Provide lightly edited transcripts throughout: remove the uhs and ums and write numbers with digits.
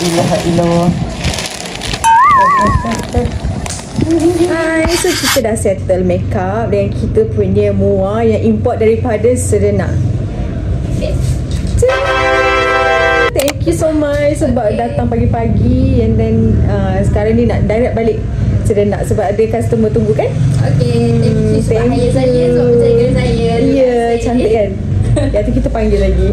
ilaha illallah. Hai, so kita dah settle makeup dan kita punya muar yang import daripada Serenak. Thank you so much sebab datang pagi-pagi and then sekarang ni nak direct balik Serenak sebab ada customer tunggu kan? Okay, thank you sebab hire saya, sebab menjaga saya. Ya, cantik kan? Nanti kita panggil lagi.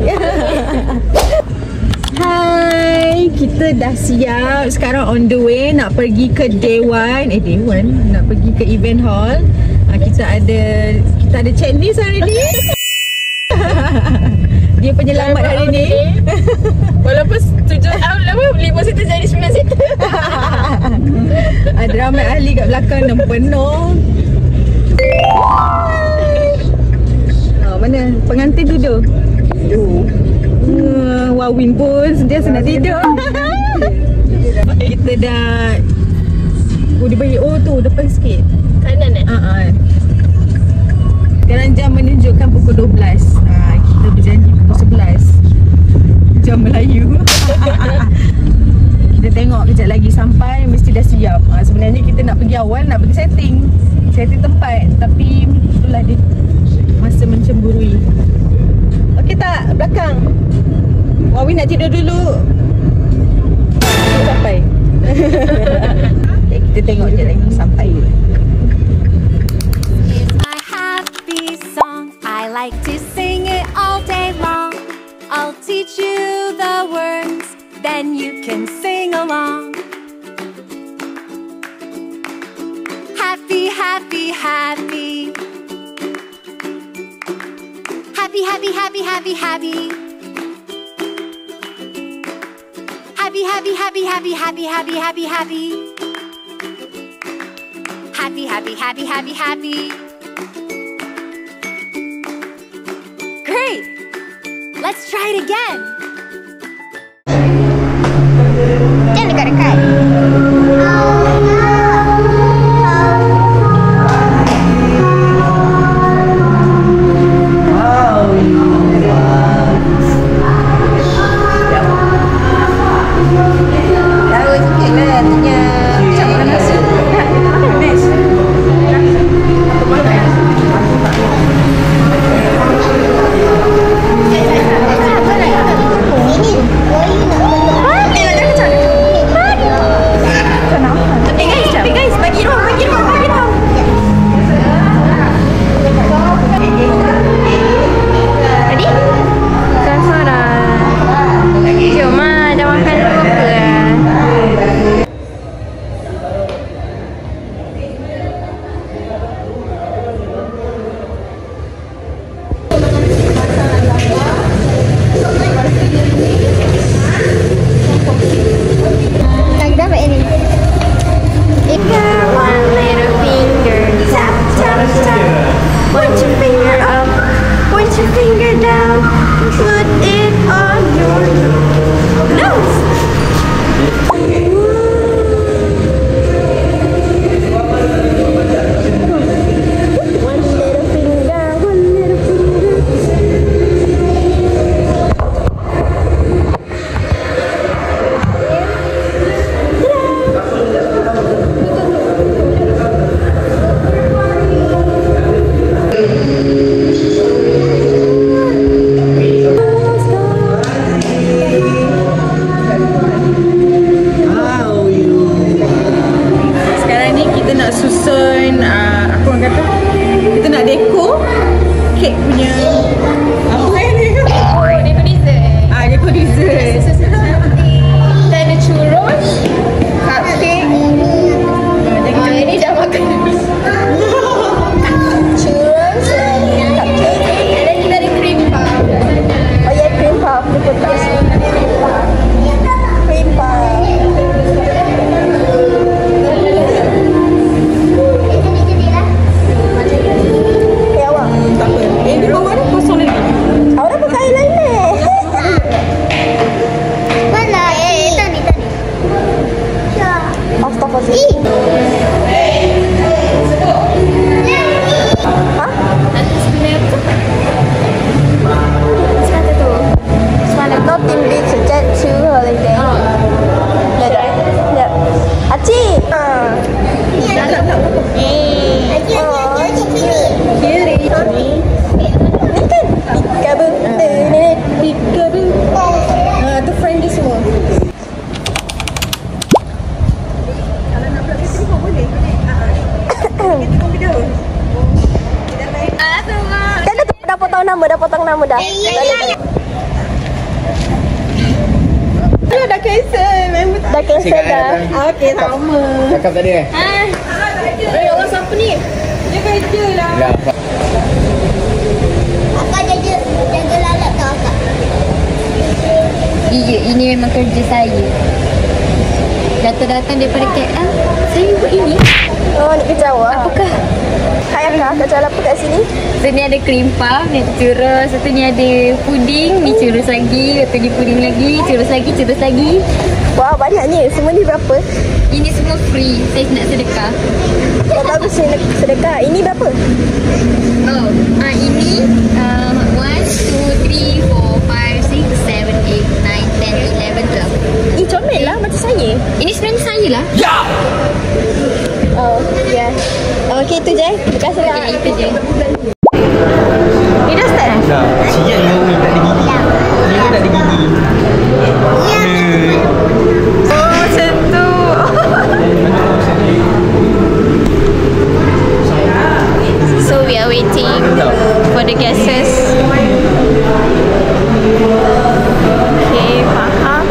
Hai, kita dah siap. Sekarang on the way nak pergi ke Day One. Nak pergi ke event hall. Kita ada checklist hari ni. Dia penyelamat hari ni. Walaupun 7 situ jadi 9 situ. Ada ramai ahli kat belakang dan penuh. Mana pengantin duduk? Wawin pun sentiasa nak tidur. Kita dah dia bagi tu depan sikit. Kanan Sekarang jam menunjukkan pukul 12. Kita berjanji pukul 11 jam Melayu. Kita tengok kejap lagi sampai mesti dah siap. Sebenarnya kita nak pergi awal, nak pergi setting tempat, tapi itulah dia masa mencemburui. Okey tak? Belakang. Wawi nak tidur dulu. Sampai. Okay, kita tengok je lagi sampai. It's my happy song. I like to sing it all day long. I'll teach you the words, then you can sing along. Happy, happy, happy. Happy, happy, happy, happy, happy. Happy, happy, happy, happy, happy, happy, happy, happy. Happy, happy, happy, happy, happy. Great! Let's try it again. Jangan dekat-dekat. Dah. Dah cancel. Dah cancel dah. Okey, sama. Cakap tadi orang siapa ni? Dia kerja lah. Akak jaga lalat tau akak. Iya, ini memang kerja saya. Datang-datang daripada KL, saya buat ini. Oh, nak kerja awak. Apakah? Hai Akak, kau jual apa kat sini? Sini ada cream puff, ni ada churros, satu ni ada puding, ni churros lagi, satu ni puding lagi, churros lagi. Wah, banyaknya. Semua ni berapa? Ini semua free, saya nak sedekah. Oh, bagus saya nak sedekah. Ini berapa? Oh, ini 1, 2, 3, 4, 5, 6, 7, 8, 9, 10, 11, 12. Comel lah macam saya. Ini sebenarnya saya lah. Oh, ya. Okey, itu je. Terima kasih lah. Okay, itu je. Ni dah start Dah. Siap ni tak ada gigi. Ni tak ada gigi. Oh, macam tu. So we are waiting for the guests. Okay, faham.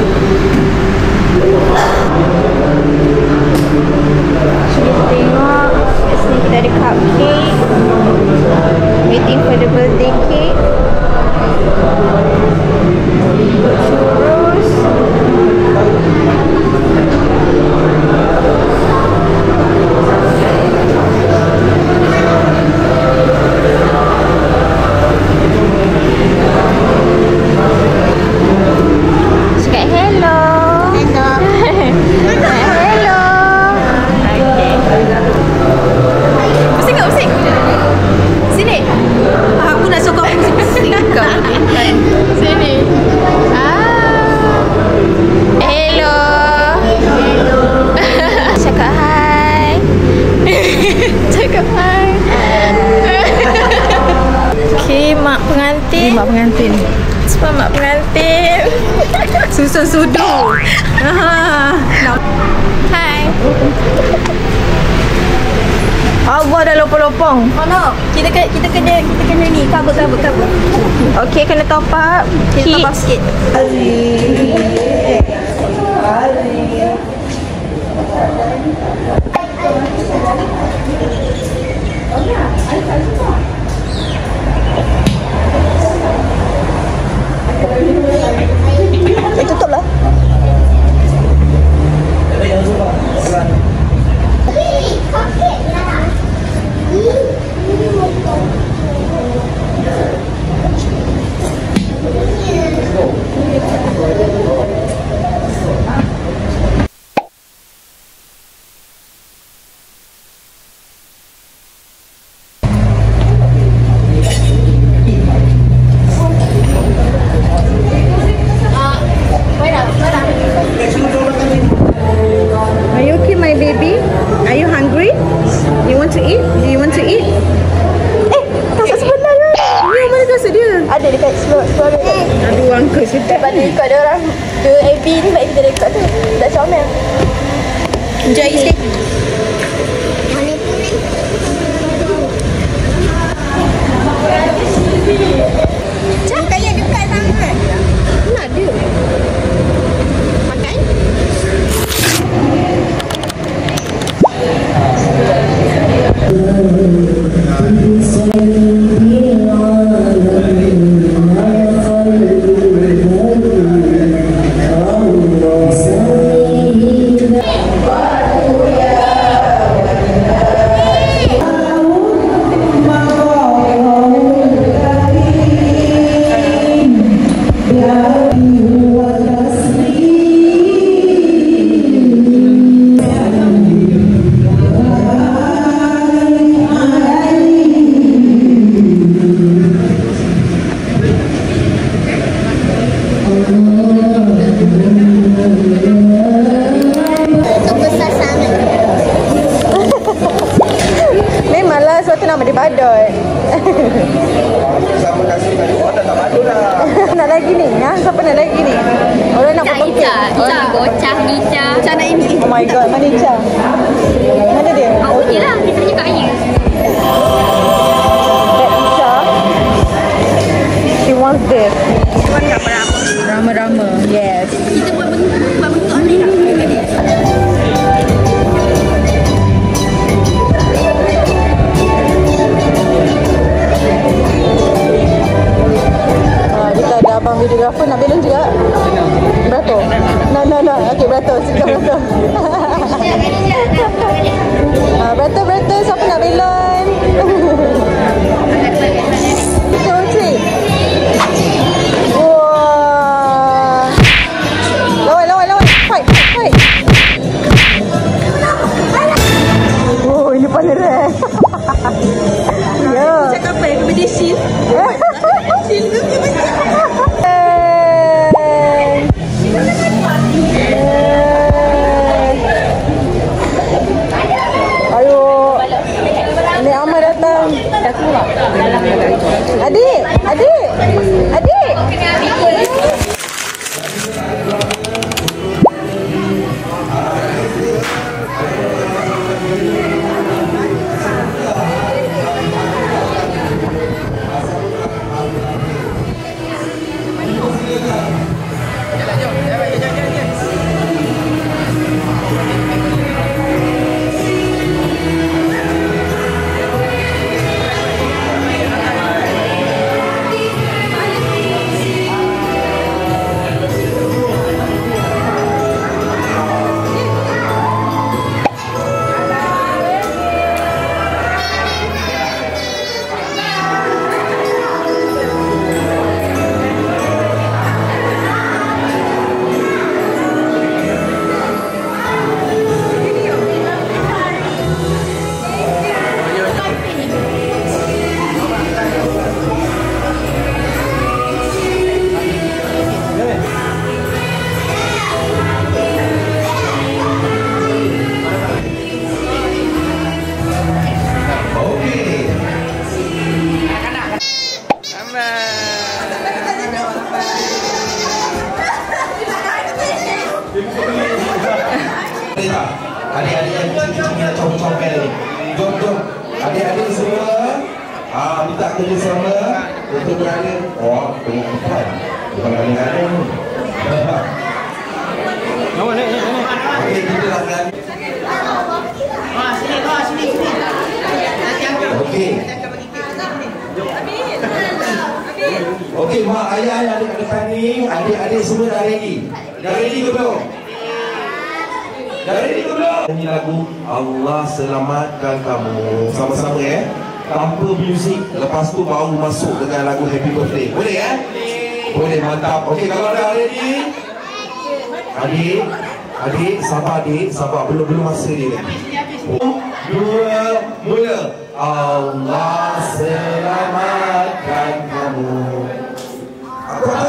Kita tengok. Kat sini kita ada cupcake. Waiting for the birthday cake. Churros. Cakap hello. Hello. Okay. Pusing tak pusing? Sini. Aku nak sokong aku pusing kau. Sini. Hello. Cakap hai. Cakap hai. Okay, mak pengantin. Mak pengantin. Sebab mak pengantin. Susun sudu. Hai. Allah dah lopong-lopong. Oh no. Kita kena ni cover. Okey, kena top up. Kita top up sikit. Tutup lah. Are you okay, my baby? Are you hungry? You want to eat? Do you want to eat? Kasut sebenar kan? Ya, mana kasut dia? Ada dekat seluar dia. Aduh, angkat sedap. Lepas ni ikut ada orang dia AB ni, baik kita rekod tu. Dah comel. Enjoy sikit. Cakap yang dekat sangat. Nak dia. Makan. Memanglah suatu nama dia badut. Sama kasih tadi orang tak padu dah. Nak lagi ni? Ha? Siapa nak lagi ni? Orang nak potong kek. Ica, gocah ni Ica. Ica nak ini. Oh my god, mana Ica? Mana dia? Awak je lah, kita punya kaya. That Ica, she wants Ada. Rama-rama. Yes. Kita buat bentuk ni tak? Kita ada abang videographer nak belon juga. Beratur. Nak. Okey, beratur. Siap beratur. Beratur. Siapa nak belon? 2, 3. Wah. Lawan. Fight. Oh, ini paling rare. Ya. Cakap apa? Accommodation. Ayo. Nek Amar datang. Dah keluar. Adik. Adik-adik yang kecil-kecil nak comel-comel ni. Jom. Adik-adik semua minta kerjasama untuk berada. Oh, tengok depan. Bukan ada-ada ni. Okey, kita lakukan. Sini. Okey. Okey, mak, ayah, adik-adik ni, adik-adik semua dah ready. Dah ready ke belum? Ini lagu Allah Selamatkan Kamu. Sama-sama ya. Tanpa muzik. Lepas tu baru masuk dengan lagu Happy Birthday. Boleh ya? Boleh, mantap. Okey, kalau dah ready. Adik, sabar adik. Sabar, belum masa dia lagi. 2, mula. Allah selamatkan kamu. Apa?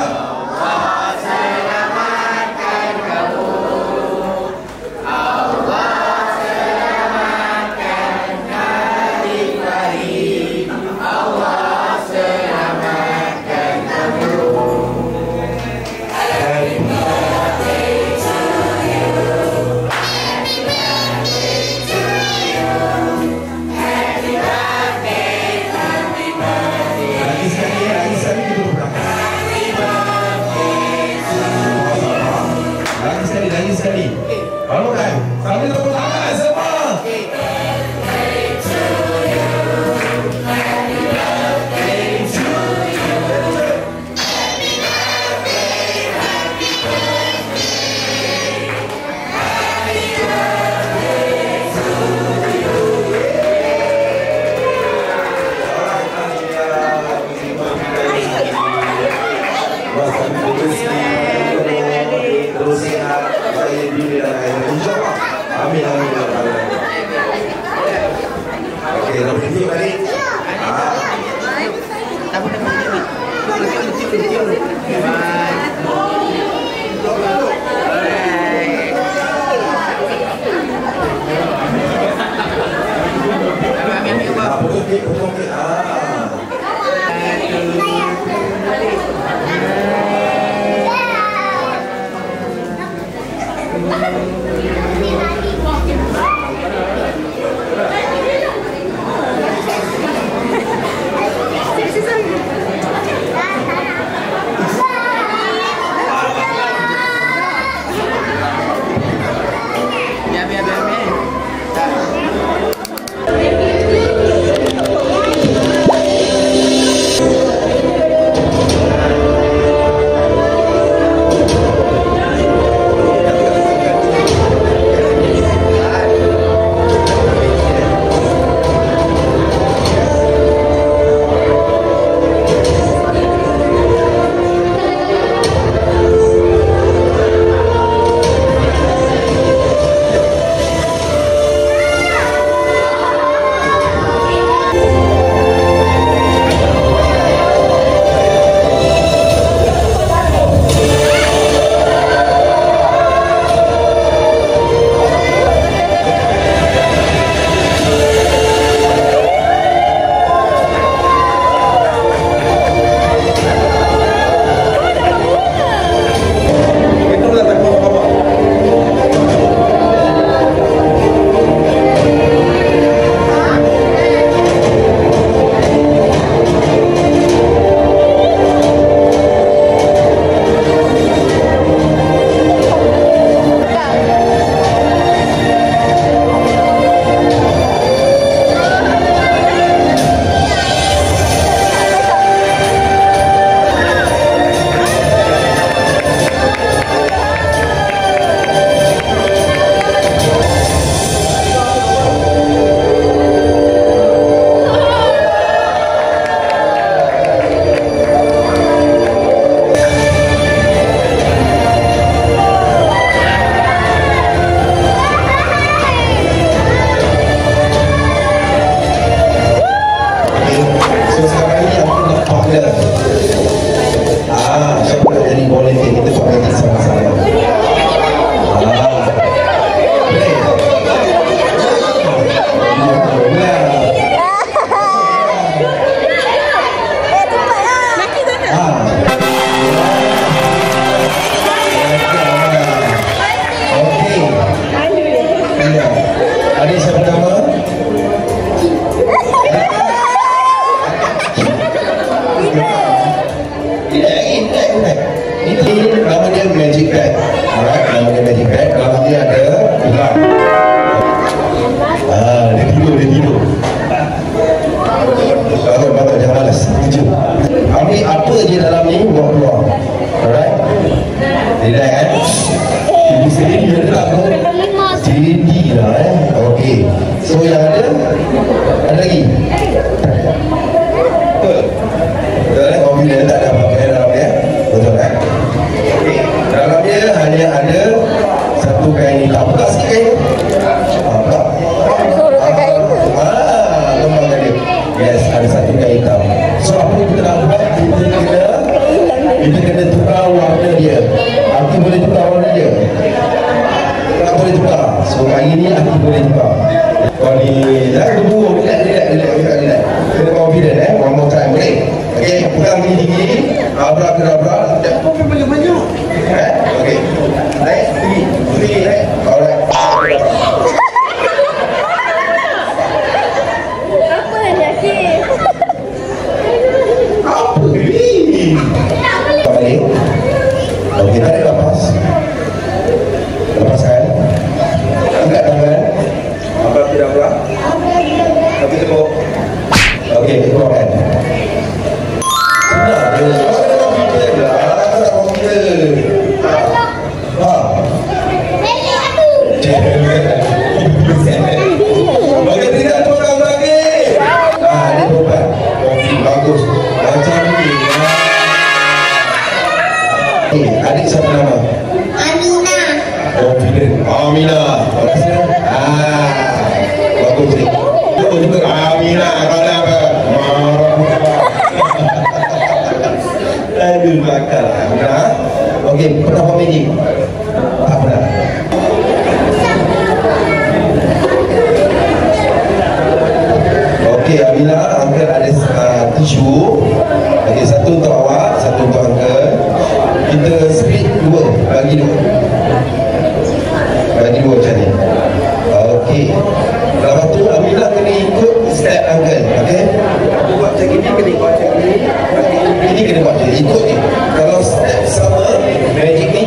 Lagi sekali. Kalau kan, sambil tepuk tangan semua. Terus sihat, saya diri dan air. InsyaAllah. Amin. Okey, dah berhenti balik. ada tak? Jadi lah Okey. So yang ada lagi? Betul? Betul kan? Oh, bila tak ada apa-apa dalam dia. Betul kan? Okey. Dalam dia hanya ada satu kain hitam. Buka sikit kain tu. Buka. Lembang tadi. Yes, ada satu kain hitam. So apa yang kita nak buat? Kita kena tukar warna dia. Aki boleh tukar warna dia? Tak boleh tukar. So kali ni Aki boleh tukar. Kau ni jangan berburu. Relax. Kena confident one more time. Boleh? Okay, pegang tinggi-tinggi. Abra-kedabra. Kau banyak-banyak. Okay. Naik, tinggi. Naik. Alright. Apa ni Akif? Apa ni? Tak balik. Okey, tarik lepas. Lepaskan. Angkat tangan. Abang tidak berat. Tapi tepuk. Okey, keluarkan. Sudah. Okey, tidak tukar lagi. Ini berat. Bagus. Macam ni. Adik siapa nama? Amina. Confident. Amina. Bagus ni. Betul juga. Amina. Kau dah apa? Aduh, bakal. Amina. Okey, pernah buat magic? Tak pernah. Okey, Amina, Uncle ada tisu. Okey, satu untuk awak, satu untuk Uncle. Kita split dua, bagi dua macam ni. Okey. Lepas tu Amina kena ikut step Uncle. Okey. Buat macam ni, kena buat macam ni. Ini kena buat macam ni, ikut ni. Kalau step sama, magic ni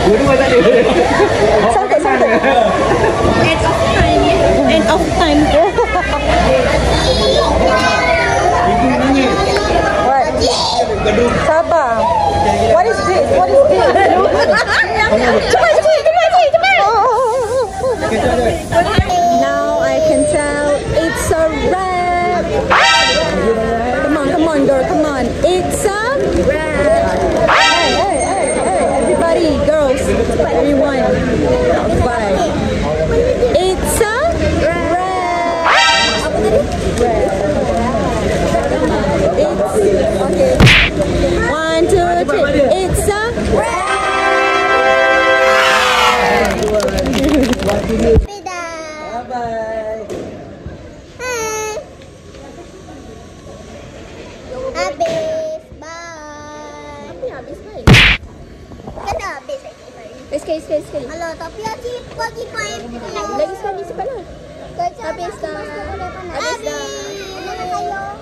Dua-dua tak ada. Sangkut. End of time. End of time. What? Sabar. What is this? Cepat. Now I can tell it's a wrap. Come on, girl, come on. It's a wrap. Hey, everybody, girls, everyone, bye. It's a wrap. It's okay. 1, 2, 3. It's a wrap. Bye-bye. Habis. Bye. Tapi habis kan? Kan dah habis lagi. Sekali. Alah, tapi Aci bagi main. Lagi sekali cepatlah. Habis dah. Habis dah. Habis.